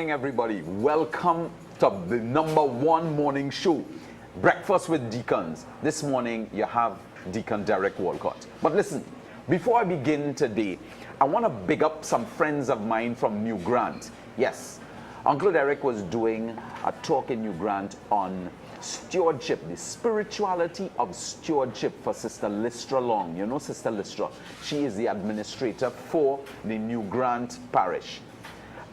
morning, everybody. Welcome to the #1 morning show, Breakfast with Deacons. This morning, you have Deacon Derek Walcott. But listen, before I begin today, I want to big up some friends of mine from New Grant. Yes, Uncle Derek was doing a talk in New Grant on stewardship, the spirituality of stewardship for Sister Lystra Long. You know Sister Lystra. She is the administrator for the New Grant Parish.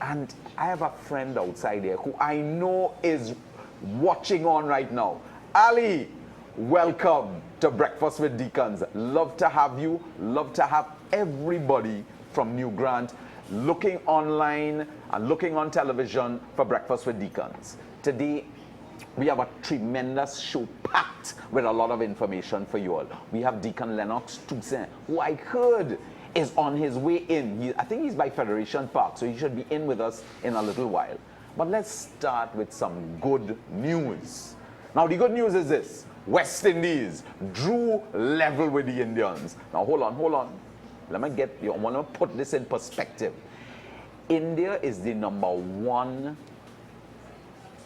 And I have a friend outside there who I know is watching on right now. Ali, welcome to Breakfast with Deacons. Love to have you. Love to have everybody from New Grant looking online and looking on television for Breakfast with Deacons. Today, we have a tremendous show packed with a lot of information for you all. We have Deacon Lennox Toussaint, who I heard is on his way in. I think he's by Federation Park, so he should be in with us in a little while. But let's start with some good news. Now, the good news is this. West Indies drew level with the Indians. Now, hold on. Let me get you. I want to put this in perspective. India is the #1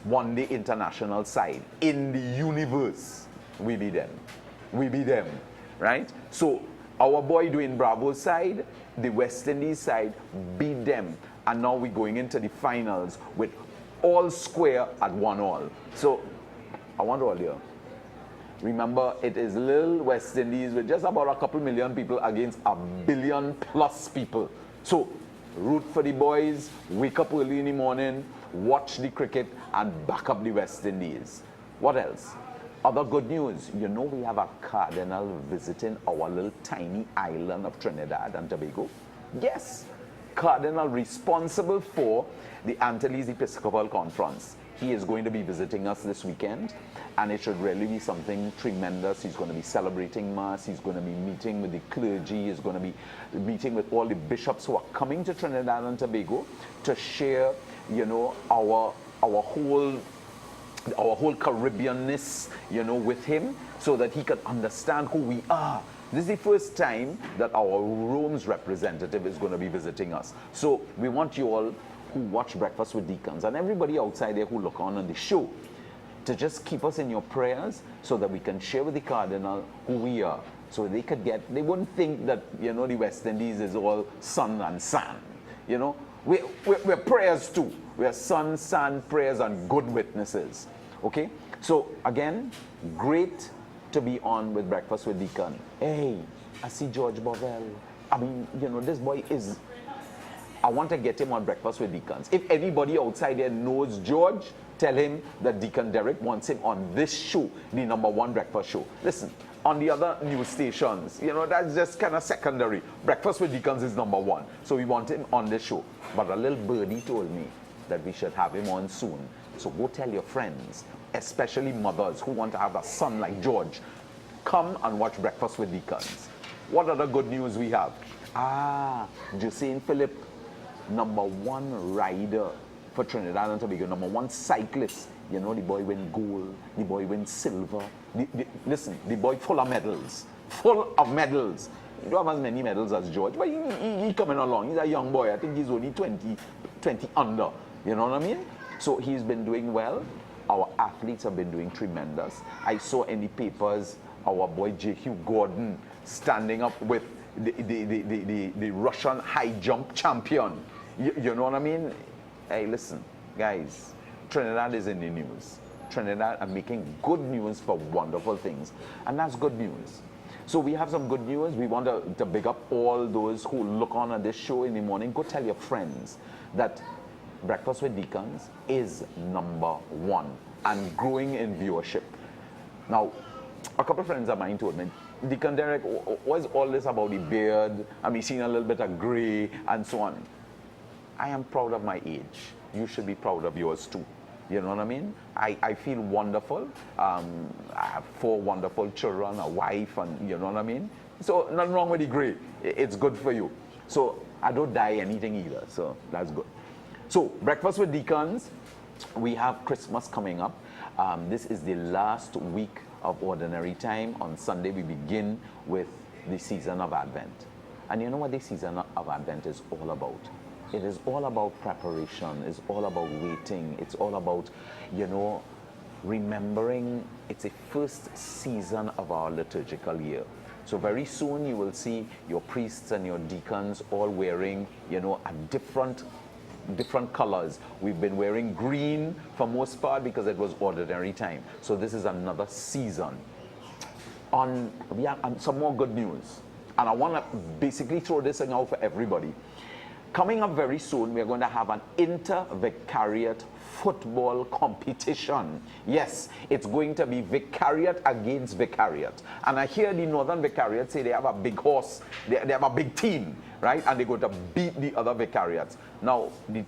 one-day international side in the universe. We beat them, right? So our boy doing Bravo's side, the West Indies side, beat them, and now we're going into the finals with all square at 1-1. So I want all you. Remember, it is little West Indies with just about a couple million people against a billion plus people. So root for the boys, wake up early in the morning, watch the cricket, and back up the West Indies. What else? Other good news. You know we have a cardinal visiting our little tiny island of Trinidad and Tobago. Yes, cardinal responsible for the Antilles Episcopal Conference. He is going to be visiting us this weekend, and it should really be something tremendous. He's going to be celebrating Mass. He's going to be meeting with the clergy. He's going to be meeting with all the bishops who are coming to Trinidad and Tobago to share, you know, our whole Caribbeanness, you know, with him, so that he can understand who we are. This is the first time that our Rome's representative is going to be visiting us. So we want you all who watch Breakfast with Deacons and everybody outside there who look on the show to just keep us in your prayers so that we can share with the Cardinal who we are. So they wouldn't think that, you know, the West Indies is all sun and sand. You know, we're prayers too. We're sun, sand, prayers, and good witnesses. Okay? So again, great to be on with Breakfast with Deacon. Hey, I see George Bovell. I mean, you know, this boy is... I want to get him on Breakfast with Deacons. If anybody outside there knows George, tell him that Deacon Derek wants him on this show, the #1 breakfast show. Listen, on the other news stations, you know, that's just kind of secondary. Breakfast with Deacons is #1, so we want him on this show. But a little birdie told me that we should have him on soon. So go tell your friends, especially mothers who want to have a son like George, come and watch Breakfast with Deacons. What other good news we have? Josephine Philip, #1 rider for Trinidad and Tobago, #1 cyclist. You know, the boy win gold, the boy win silver. Listen, the boy full of medals. He don't have as many medals as George, but he coming along. He's a young boy. I think he's only 20 under. You know what I mean? So he's been doing well. Our athletes have been doing tremendous. I saw in the papers our boy J.Q. Gordon standing up with the Russian high jump champion. You know what I mean? Hey, listen, guys, Trinidad is in the news. Trinidad are making good news for wonderful things, and that's good news. So we have some good news. We want to big up all those who look on at this show in the morning. Go tell your friends that Breakfast with Deacons is #1 and growing in viewership. Now, a couple of friends of mine told me, Deacon Derek, what's all this about the beard? I'm seeing a little bit of gray and so on. I am proud of my age. You should be proud of yours too. You know what I mean? I feel wonderful. I have 4 wonderful children, a wife, and you know what I mean? So nothing wrong with the gray. It's good for you. So I don't dye anything either, so that's good. So Breakfast with Deacons, we have Christmas coming up. This is the last week of Ordinary Time. On Sunday, we begin with the season of Advent. And you know what the season of Advent is all about? it is all about preparation. It's all about waiting. It's all about, you know, remembering it's a first season of our liturgical year. So very soon you will see your priests and your deacons all wearing, you know, a different colors. We've been wearing green for most part because it was ordinary time. So this is another season. We have some more good news. And I want to basically throw this thing out for everybody. Coming up very soon, we're going to have an inter-vicariate football competition. Yes, it's going to be vicariate against vicariate. And I hear the Northern Vicariate say they have a big horse, they have a big team, right? And they're going to beat the other vicariates. Now, the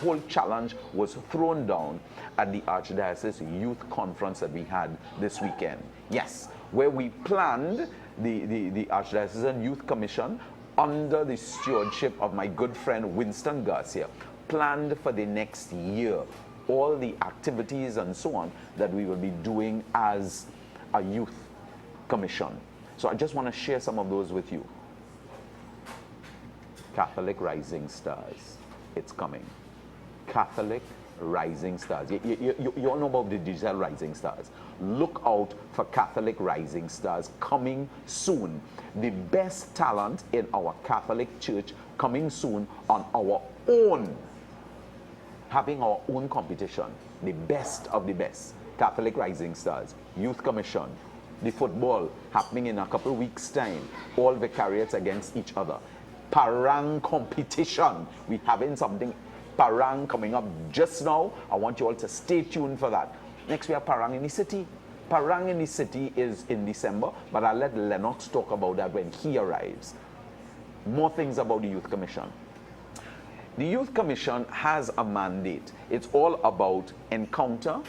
whole challenge was thrown down at the Archdiocese Youth Conference that we had this weekend. Yes, where we planned the Archdiocesan Youth Commission under the stewardship of my good friend Winston Garcia, planned for the next year all the activities and so on that we will be doing as a youth commission. So I just want to share some of those with you. Catholic Rising Stars, it's coming. Catholic Rising Stars. You all know about the digital Rising Stars. Look out for Catholic Rising Stars coming soon. The best talent in our Catholic Church coming soon on our own, having our own competition. The best of the best. Catholic Rising Stars, Youth Commission, the football happening in a couple of weeks' time. All vicariates against each other. Parang competition. We're having something Parang coming up just now. I want you all to stay tuned for that. Next we have Parang in the City. Parang in the City is in December, but I'll let Lennox talk about that when he arrives. More things about the Youth Commission. The Youth Commission has a mandate. It's all about encounter,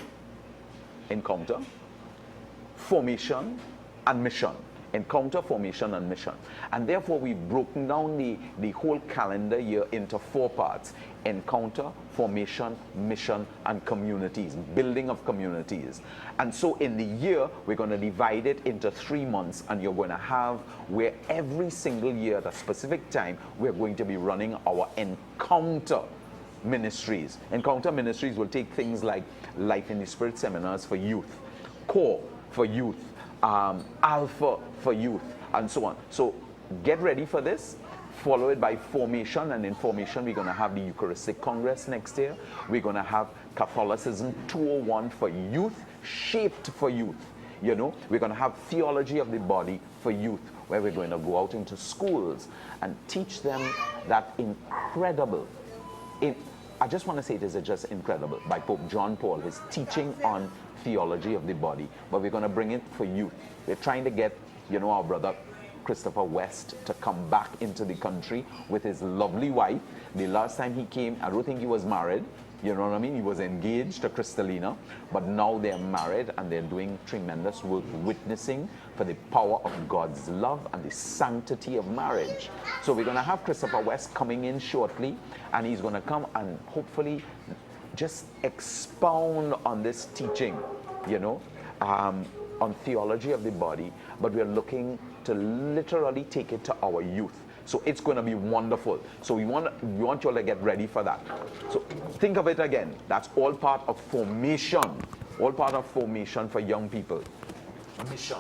formation, and mission. Encounter, formation, and mission. And therefore, we've broken down the whole calendar year into 4 parts. Encounter, formation, mission, and communities. Building of communities. And so in the year, we're going to divide it into 3 months. And you're going to have where every single year at a specific time, we're going to be running our encounter ministries. Encounter ministries will take things like Life in the Spirit seminars for youth, core for youth, alpha for youth, and so on. So get ready for this. Follow it by formation, and in formation we're going to have the Eucharistic Congress next year. We're going to have Catholicism 201 for youth, shaped for youth. You know, we're going to have theology of the body for youth, where we're going to go out into schools and teach them that incredible, I just want to say it is just incredible, by Pope John Paul, his teaching on theology of the body. But we're going to bring it for youth. We're trying to get, you know, our brother Christopher West to come back into the country with his lovely wife. The last time he came, I don't think he was married. You know what I mean? He was engaged to Kristalina, but now they're married and they're doing tremendous work witnessing for the power of God's love and the sanctity of marriage. So we're going to have Christopher West coming in shortly, and he's going to come and hopefully just expound on this teaching, you know, on theology of the body, but we're looking to literally take it to our youth. So it's going to be wonderful. So we want you all to get ready for that. So think of it again. That's all part of formation. All part of formation for young people. Mission.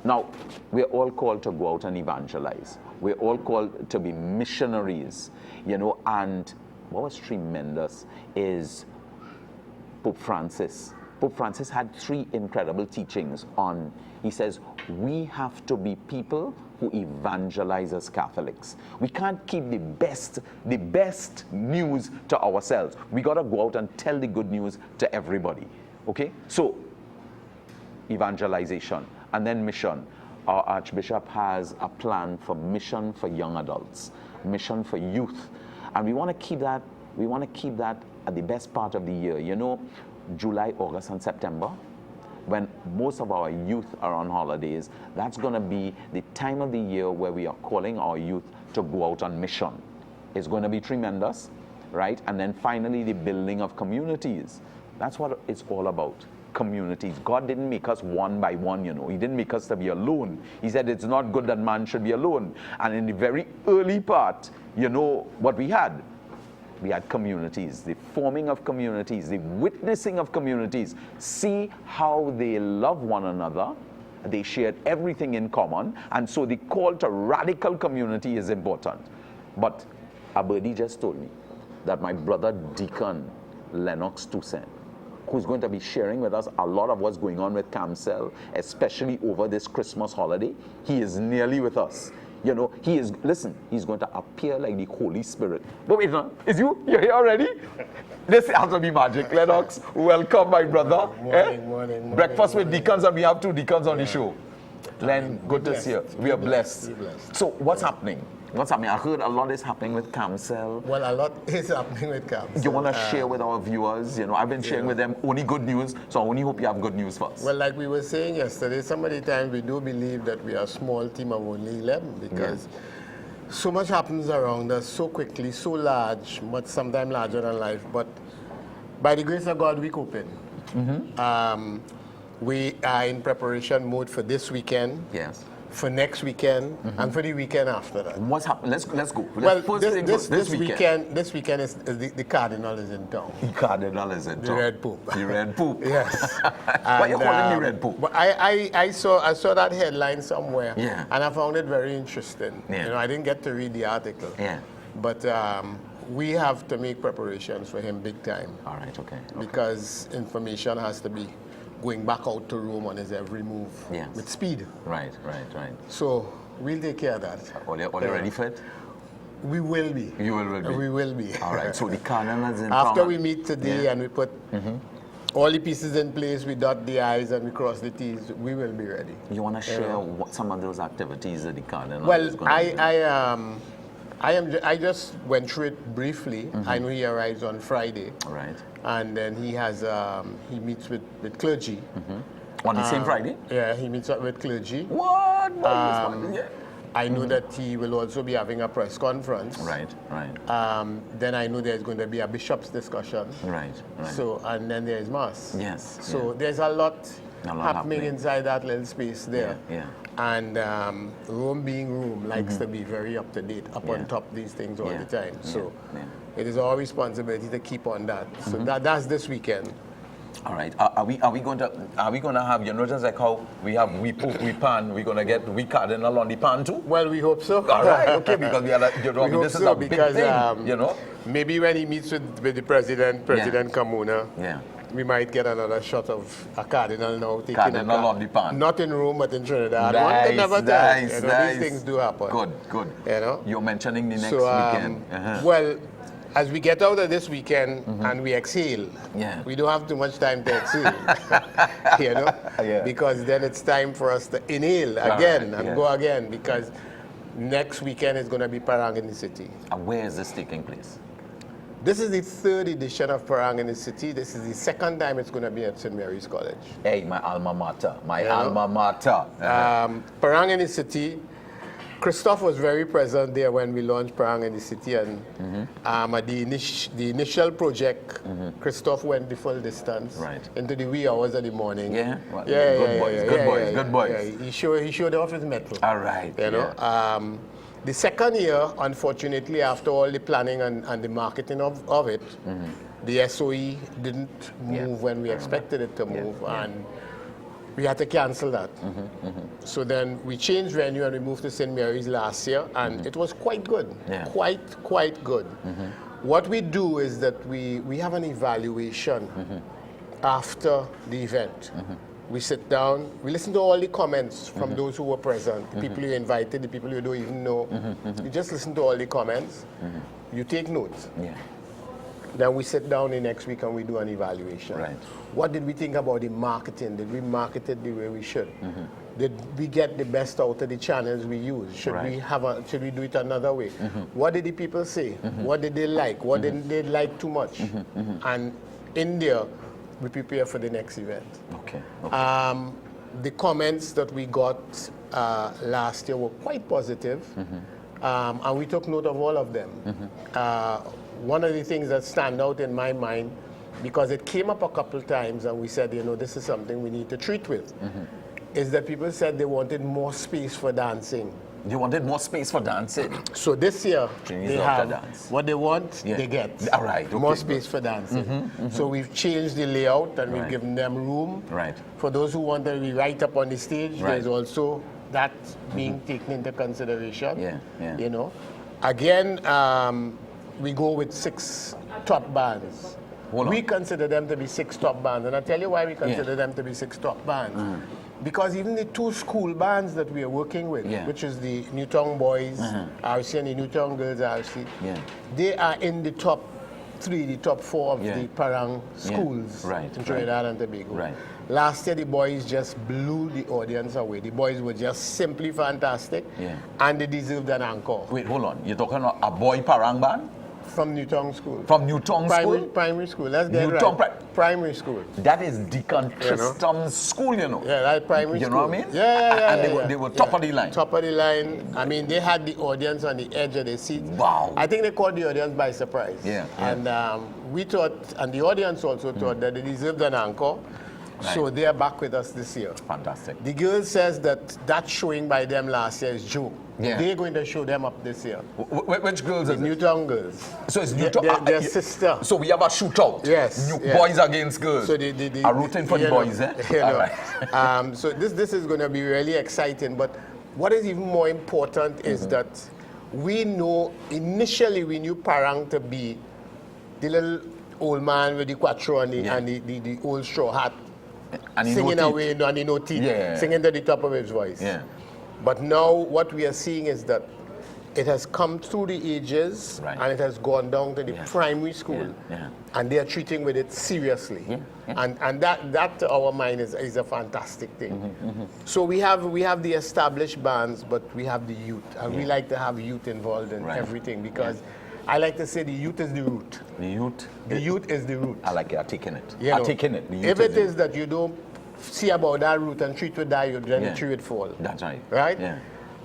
Now, we're all called to go out and evangelize. We're all called to be missionaries. You know, and what was tremendous is Pope Francis. Pope Francis had 3 incredible teachings on, he says, we have to be people who evangelize as Catholics. We can't keep the best news to ourselves. We got to go out and tell the good news to everybody. Okay? So, evangelization. And then mission. Our Archbishop has a plan for mission for young adults, mission for youth. And we want to keep that at the best part of the year. You know, July, August, and September, when most of our youth are on holidays, that's going to be the time of the year where we are calling our youth to go out on mission. It's going to be tremendous, right? And then finally, the building of communities. That's what it's all about. communities. God didn't make us one by one, you know. He didn't make us to be alone. He said it's not good that man should be alone. And in the very early part, you know what we had? We had communities, the forming of communities, the witnessing of communities. See how they love one another. They shared everything in common. And so the call to radical community is important. But Abadi just told me that my brother Deacon Lennox Toussaint, who's going to be sharing with us a lot of what's going on with CAMCEL, especially over this Christmas holiday, he is nearly with us. You know, he is, listen, he's going to appear like the Holy Spirit. But wait, is you're here already? This has to be magic. Lennox, welcome, my brother. Morning. Breakfast with deacons, and we have 2 deacons on the show. Len, good to see you. We are blessed. So, what's happening? I heard a lot is happening with CAMCEL. Well, a lot is happening with CAMCEL. You want to share with our viewers? You know, I've been sharing with them only good news, so I only hope you have good news for us. Well, like we were saying yesterday, some of the times we do believe that we are a small team of only 11 because so much happens around us so quickly, so large, but sometimes larger than life. But by the grace of God, we coping. We are in preparation mode for this weekend. Yes. For next weekend and for the weekend after that. What's happening? Let's go. Well, this weekend is the Cardinal is in town. The Cardinal is in town. The Red Pope. The Red Pope. Yes. Why you calling me Red Pope? But I saw that headline somewhere. Yeah. And I found it very interesting. Yeah. You know, I didn't get to read the article. Yeah. But we have to make preparations for him big time. All right. Okay. Because information has to be going back out to Rome on his every move with speed. Right. So we'll take care of that. Are you ready for it? We will be. You will be. We will be. All right. So the Cardinal is in After town. we meet today and we put all the pieces in place, we dot the I's and we cross the T's, we will be ready. You want to share what some of those activities that the Cardinal well, is going to do? I just went through it briefly. I know he arrives on Friday. Right. And then he has he meets with clergy. On the same Friday? Yeah, he meets up with clergy. What? I know that he will also be having a press conference. Right. Then I know there's going to be a bishop's discussion. Right. So, and then there's mass. Yes. So there's a lot happening inside that little space there. Yeah. And Rome being Rome likes to be very up to date, up on top of these things all the time. So it is our responsibility to keep on that. So that's this weekend. All right. Are we going to have, you notice like how we have we Pope, we Pan, we're going to get we Cardinal on the Pan too? Well, we hope so. All right. Okay. Because we are this is a big thing, you know. Maybe when he meets with the President Carmona. Yeah. We might get another shot of a Cardinal now taking Cardinal on the Pan. Not in Rome, but in Trinidad. Nice, One can never tell. nice. These things do happen. Good. You know? You're mentioning the next weekend. Well, as we get out of this weekend and we exhale, we don't have too much time to exhale, you know? Because then it's time for us to inhale again and go again, because next weekend is going to be Parang in the City. And where is this taking place? This is the 3rd edition of Parang in the City. This is the 2nd time it's going to be at St. Mary's College. Hey, my alma mater. Alma mater. Parang in the City. Christoph was very present there when we launched Parang in the City, and at the initial project, Christoph went the full distance into the wee hours of the morning. Good boys. He showed off his mettle. All right. You know. The 2nd year, unfortunately, after all the planning and the marketing of it, the SOE didn't move when we expected it to move, and we had to cancel that. So then we changed venue and we moved to St. Mary's last year, and it was quite good, quite good. What we do is that we have an evaluation after the event. We sit down, we listen to all the comments from those who were present, the people you invited, the people you don't even know. You just listen to all the comments, you take notes. Then we sit down the next week and we do an evaluation. What did we think about the marketing? Did we market it the way we should? Did we get the best out of the channels we use? Should we do it another way? What did the people say? What did they like? What didn't they like too much? And in there, we prepare for the next event. The comments that we got last year were quite positive, and we took note of all of them. One of the things that stand out in my mind because it came up a couple times and we said, this is something we need to treat with, is that people said they wanted more space for dancing. You wanted more space for dancing. So this year, Trinity's they love to have dance. what they want, Yeah. they get. All right, okay, more space for dancing. So we've changed the layout and we've Right. given them room. Right. For those who want to be right up on the stage, Right. there's also that being taken into consideration. Yeah, yeah. Again, we go with 6 top bands. Hold on. We consider them to be 6 top bands, and I'll tell you why we consider them to be 6 top bands. Because even the 2 school bands that we are working with, Yeah. which is the Newtown Boys RC and the Newtown Girls RC, Yeah. they are in the top 3, the top 4 of Yeah. the Parang schools Right, in Trinidad and Tobago. Right. Last year, the boys just blew the audience away. The boys were just simply fantastic, Yeah. and they deserved an encore. Wait, hold on. You're talking about a boy parang band? From Newtown School. From Newtown School? Primary school. Let's get Newtown right. Primary school. That is Deacon Tristram's school, Yeah, that's primary You school. know what I mean? Yeah. And they were top of the line. Top of the line. I mean, they had the audience on the edge of their seat. Wow. I think they caught the audience by surprise. Yeah. And we thought, and the audience also thought that they deserved an encore. So they are back with us this year. Fantastic. The girl says that showing by them last year is joke. Yeah. They're going to show them up this year. Which girls The is it? Newtown girls. So it's Newtown. Their sister. So we have a shootout. Yes, yeah. Boys against girls. So are rooting for the boys, eh? All right. So this is going to be really exciting. But what is even more important is that we know, initially we knew Parang to be the little old man with the quattroni and the old straw hat, And singing away and the no teeth, singing to the top of his voice. Yeah. But now what we are seeing is that it has come through the ages and it has gone down to the primary school, and they are treating with it seriously. And that to our mind is a fantastic thing. So we have the established bands, but we have the youth, and we like to have youth involved in everything because I like to say the youth is the root. The youth? The youth is the root. I like it. I'm taking it. You I'm know, taking it. The youth if it is that you don't see about that root and treat with that, then the tree would fall. That's right. Right? Yeah.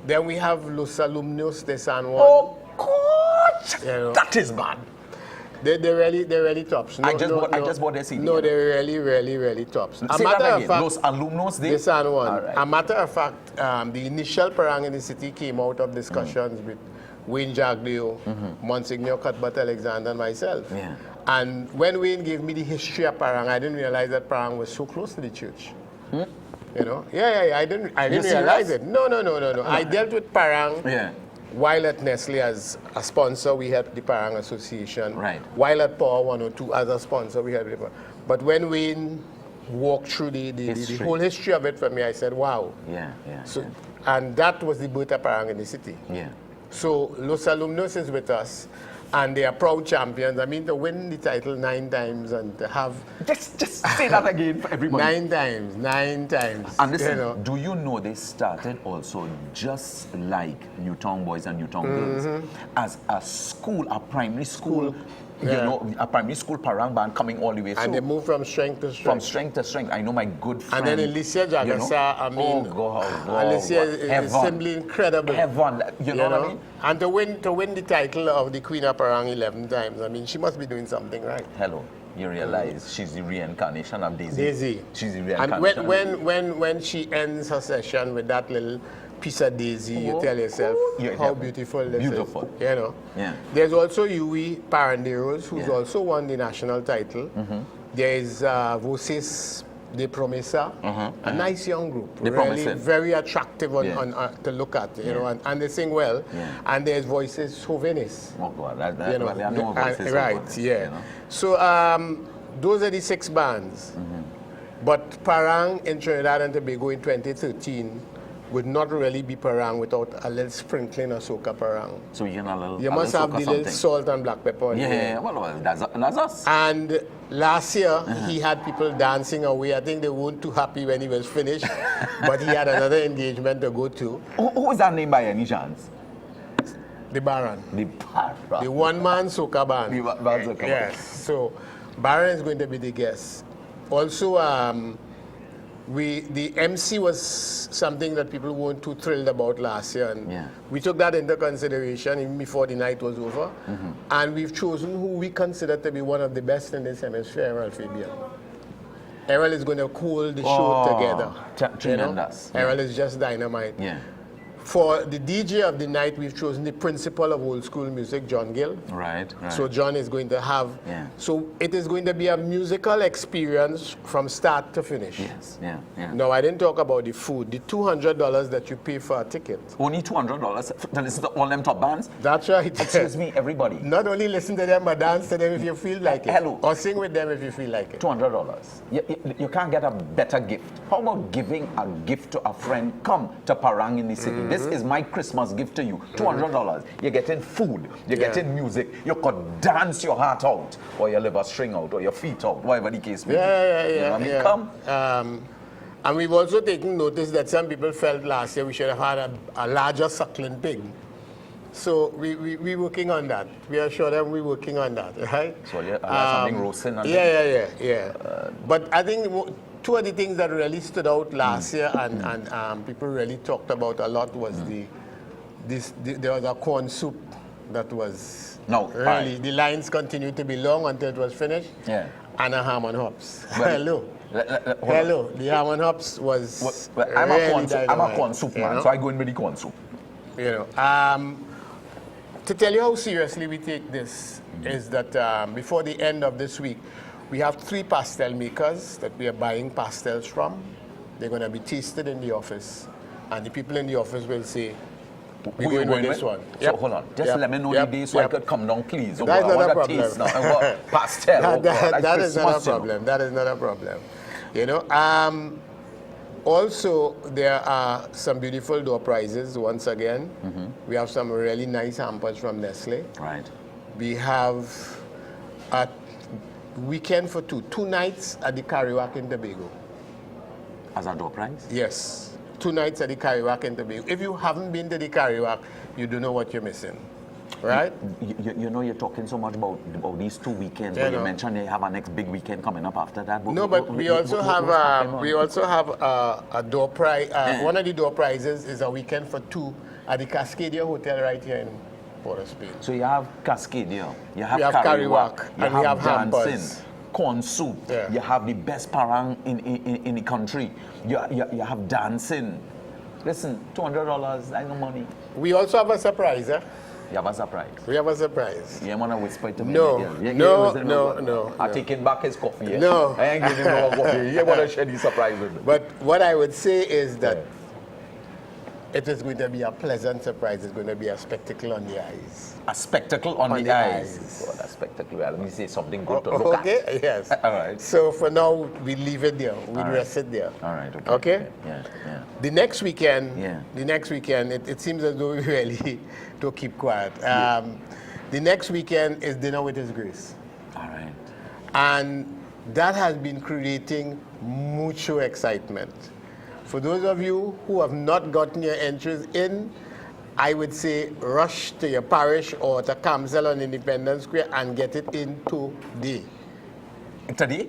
Then we have Los Alumnos de San Juan. Oh, God! You know. That is bad. They're really tops. I just bought their CD. No, they're really tops. Say that again. Los Alumnos de San Juan. All right. A matter of fact, the initial Parang in the city came out of discussions with Wayne Jaglio, Monsignor Cuthbert Alexander, and myself. Yeah. And when Wayne gave me the history of Parang, I didn't realize that Parang was so close to the church. You know? Yeah. I didn't realize it. No. I dealt with Parang while at Nestle as a sponsor. We had the Parang Association. Right. While at Power 102 as a sponsor, we had the Parang. But when Wayne walked through the whole history of it for me, I said, wow. Yeah. So, and that was the birth of Parang in the city. Yeah. So Los Alumnos is with us, and they are proud champions. I mean, to win the title 9 times and to have... Just say that again for everybody. 9 times. And listen, do you know they started also just like Newtown Boys and Newtown Girls as a school, a primary school, you know, a primary school Parang band coming all the way through. And they move from strength to strength. From strength to strength. I know my good friend. And then Alicia Jagasa, I mean, Alicia is simply incredible. Heaven, you know what I mean? And to win the title of the Queen of Parang 11 times, I mean, she must be doing something right. Hello. You realize she's the reincarnation of Daisy. She's the reincarnation. And when she ends her session with that little piece of Daisy, you tell yourself how beautiful this is. You know. Yeah. There's also Yui Paranderos, who's also won the national title. There is Voces de Promesa, a nice young group, really very attractive to look at, you know, and they sing well. And there's Voices Jovenes. Oh God, you know, I know Voices right, you know. So those are the 6 bands. But Parang in Trinidad and Tobago in 2013 would not really be Parang without a little sprinkling of soca Parang. So you must have the little salt and black pepper. Well, that's us. And last year, he had people dancing away. I think they weren't too happy when he was finished, but he had another engagement to go to. Who is that name by any chance? The Baron. The Baron. The one-man soca band. The one-man soca band. Yes. So Baron is going to be the guest. Also, the MC was something that people weren't too thrilled about last year, and we took that into consideration even before the night was over. And we've chosen who we consider to be one of the best in this hemisphere, Errol Fabian. Errol is going to hold the show together. Tremendous. Errol is just dynamite. For the DJ of the night, we've chosen the principal of old school music, John Gill. Right. So John is going to have, so it is going to be a musical experience from start to finish. Now, I didn't talk about the food. The $200 that you pay for a ticket. Only $200 to listen to all them top bands? That's right. Excuse me, everybody. Not only listen to them, but dance to them if you feel like it. Hello. Or sing with them if you feel like it. $200. You can't get a better gift. How about giving a gift to a friend? Come to Parang in the city. This is my Christmas gift to you. $200. You're getting food. You're getting music. You could dance your heart out, or your liver string out, or your feet out, whatever the case may be. You know what I mean? Come. And we've also taken notice that some people felt last year we should have had a larger suckling pig. So we're working on that. We assure them we're working on that, right? So something roasting on it. But I think two of the things that really stood out last year and people really talked about a lot was there was a corn soup that was the lines continued to be long until it was finished. And a ham and hops. Hello. The ham and hops was I'm a corn soup man, so I go in with the corn soup. You know, to tell you how seriously we take this is that before the end of this week, we have 3 pastel makers that we are buying pastels from. They're going to be tasted in the office, and the people in the office will say, we're going with this one. So hold on, just let me know the day so I could come down, please. That's not a problem. Taste now. Pastel. That is not a problem. That is not a problem. You know. Also, there are some beautiful door prizes once again. We have some really nice hampers from Nestle. Right. We have a weekend for 2 nights at the Carriwac in Tobago. As a door prize? Yes. 2 nights at the Carriwac in Tobago. If you haven't been to the Carriwac, you don't know what you're missing. Right? You know, you're talking so much about these 2 weekends, but you mentioned you have a next big weekend coming up after that. But we also have a door prize. One of the door prizes is a weekend for 2 at the Cascadia Hotel right here in Port of Spain. So you have Cascadia, you have Carriwac, and we have dancing, hampers. corn soup. You have the best parang in the country. You have dancing. Listen, $200, I know money. We also have a surprise, eh? You have a surprise. We have a surprise. You want to whisper it to me? No. I'm taking back his coffee. Yeah? No. I ain't giving him no coffee. You want to share the surprise with me. But what I would say is that it is going to be a pleasant surprise. It's going to be a spectacle on the eyes. A spectacle on the eyes. Oh, that spectacle. Well, let me say something good to look at. Okay, yes. All right. So for now, we leave it there. We rest it there. All right. Okay? Yeah. The next weekend, it seems as though we really don't keep quiet. The next weekend is Dinner with His Grace. All right. And that has been creating mucho excitement. For those of you who have not gotten your entries in, I would say rush to your parish or to Camsell on Independence Square and get it in today. Today?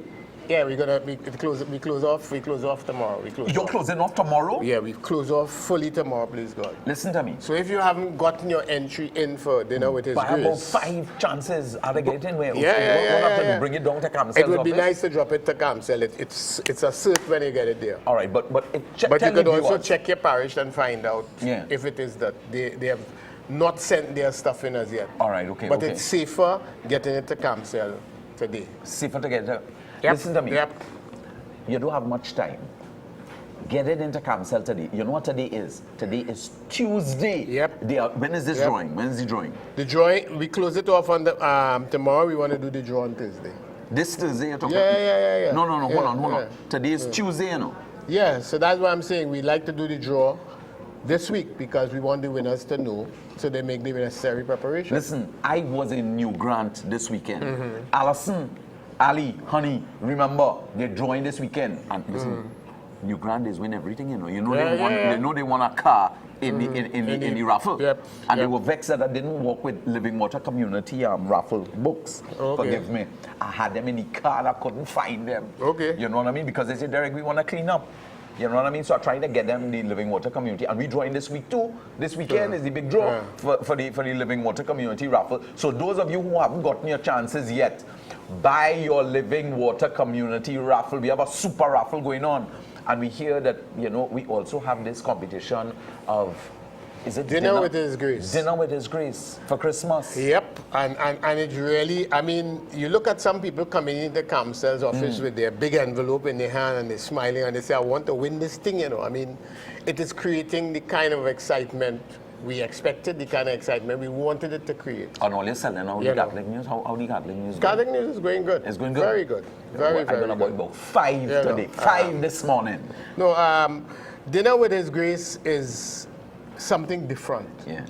Yeah, we close off tomorrow. You're closing off tomorrow? Yeah, we close off fully tomorrow, please God. Listen to me. So if you haven't gotten your entry in for Dinner with His Grace, Grace, about 5 chances are they getting where? What have to bring it down to Camsell? It would be nice to drop it to Camsell. It's a cert when you get it there. All right, but you could also check your parish and find out if it is that they have not sent their stuff in as yet. All right, okay. But it's safer getting it to Camsell today. Safer to get it. Yep. Listen to me. Yep. You don't have much time. Get it into Camsell today. You know what today is? Today is Tuesday. Yep. When is this drawing? When is the drawing? The drawing, we close it off on the tomorrow. We want to do the draw on Thursday. This Thursday you're talking? Yeah. No. Hold on. Today is Tuesday, you know. Yeah. So that's what I'm saying. We like to do the draw this week because we want the winners to know, so they make the necessary preparation. Listen, I was in New Grant this weekend. Allison, Ali, honey, remember they're drawing this weekend. And listen, New Grant is win everything, you know. They know they want a car in the raffle. And they were vexed that I didn't work with Living Water Community raffle books. Forgive me. I had them in the car and I couldn't find them. Okay. You know what I mean? Because they said, Derek, we want to clean up. You know what I mean? So I'm trying to get them the Living Water community. And we drawing this week too. This weekend is the big draw for the Living Water community raffle. So those of you who haven't gotten your chances yet, buy your Living Water community raffle. We have a super raffle going on. And we hear that, you know, we also have this competition of, is it Dinner with His Grace. Dinner with His Grace for Christmas. Yep, and it really, I mean, you look at some people coming into Council's office with their big envelope in their hand and they're smiling and they say, I want to win this thing, you know. I mean, it is creating the kind of excitement we expected, the kind of excitement we wanted it to create. And all you're selling now, the Catholic news, how the Catholic news going? Catholic news is going good. It's going good? Very good. Very, very I'm good. about 5 today. 5 this morning. No, Dinner with His Grace is something different. Yeah.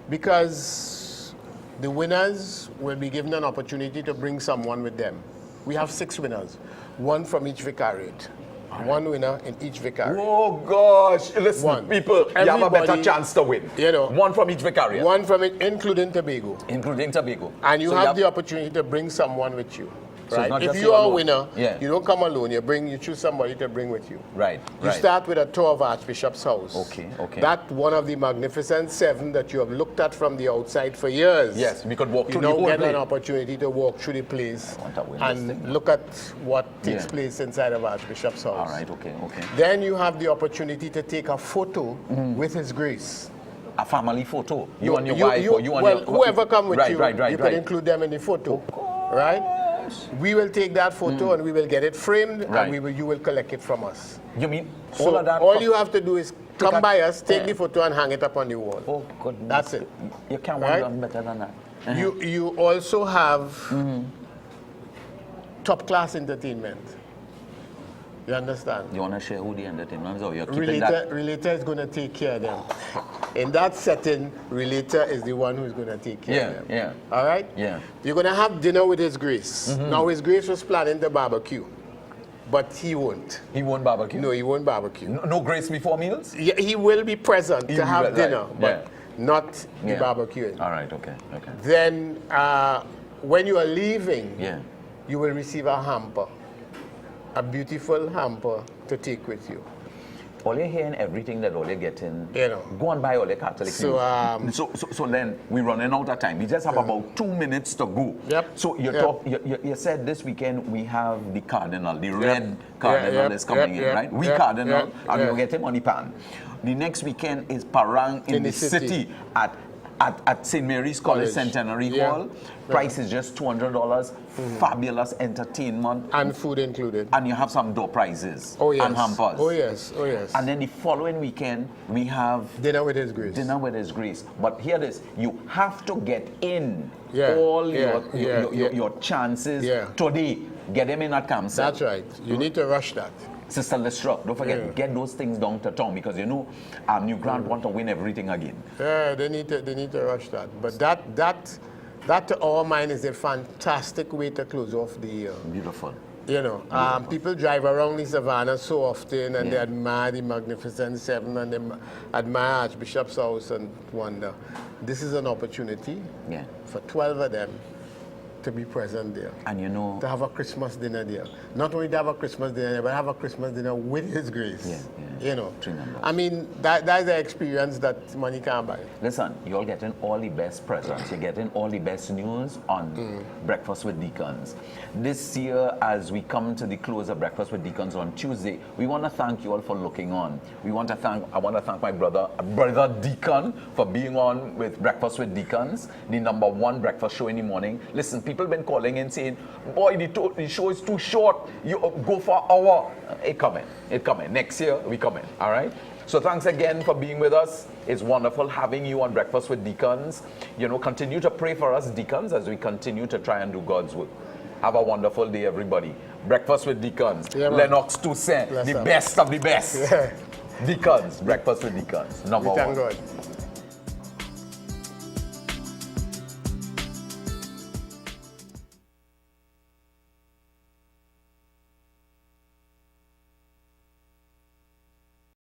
Because the winners will be given an opportunity to bring someone with them. We have 6 winners, 1 from each vicariate. Right. 1 winner in each vicariate. Oh gosh! Listen, people, you have a better chance to win. You know, 1 from each vicariate. 1 from it, including Tobago. Including Tobago. And you have the opportunity to bring someone with you. So right? If you are a winner, you don't come alone. You choose somebody to bring with you. Right. You start with a tour of Archbishop's house. Okay. That one of the magnificent 7 that you have looked at from the outside for years. Yes, we could walk through the You whole now get place. an opportunity to walk through the place and thing. look at what takes place inside of Archbishop's house. All right. Okay. Then you have the opportunity to take a photo with His Grace. A family photo. You and your wife, or you and well, your whoever come with you, you can include them in the photo, right? We will take that photo and we will get it framed and you will collect it from us. You mean all of that? All you have to do is come by us, take the photo and hang it up on the wall. Oh goodness! That's it. You can't want better than that. You also have top class entertainment. You understand? You want to share who the entertainment is, or you're keeping that? Relator is going to take care of them. In that setting, Relator is the one who's going to take care of them. Yeah. All right? Yeah. You're going to have dinner with His Grace. Now, His Grace was planning to barbecue, but he won't. He won't barbecue? No, he won't barbecue. No grace before meals? Yeah, he will be present to have dinner, but not the barbecuing. All right, okay. Then, when you are leaving, you will receive a hamper. A beautiful hamper to take with you. All you're hearing, everything that all you're getting, you know. Go and buy all your Catholic news. So then we're running out of time. We just have about 2 minutes to go. Yep. So you said this weekend we have the Cardinal, the red Cardinal is coming in, right? Cardinal, and we'll get him on the pan. The next weekend is Parang in the city at St. Mary's College Centenary Hall. Price is just $200. Fabulous entertainment. And food included. And you have some door prizes. Oh, yes. And hampers. Oh, yes. And then the following weekend, we have Dinner with His Grace. Dinner with His Grace. But hear this, you have to get in all your chances today. Get them in at Camp. That's right. You need to rush that. Sister Lestra, don't forget, get those things down to town, because you know New Grant want to win everything again. Yeah, they need to rush that. But that to our mind is a fantastic way to close off the year. Beautiful. You know, people drive around the Savannah so often and they admire the Magnificent 7 and they admire Archbishop's house and wonder. This is an opportunity for 12 of them to be present there. And you know, to have a Christmas dinner there. Not only to have a Christmas dinner, but have a Christmas dinner with His Grace. You know, I mean, that's an experience that money can't buy. Listen, you're getting all the best presents. You're getting all the best news on Breakfast with Deacons. This year, as we come to the close of Breakfast with Deacons on Tuesday, we want to thank you all for looking on. I want to thank my brother Deacon, for being on with Breakfast with Deacons, the #1 breakfast show in the morning. Listen, people been calling and saying, boy, the show is too short. You go for an hour. It coming. Next year, we coming. All right? So thanks again for being with us. It's wonderful having you on Breakfast with Deacons. You know, continue to pray for us, Deacons, as we continue to try and do God's work. Have a wonderful day, everybody. Breakfast with Deacons. Lennox Toussaint, the best of the best. Deacons, Breakfast with Deacons, #1. Thank God.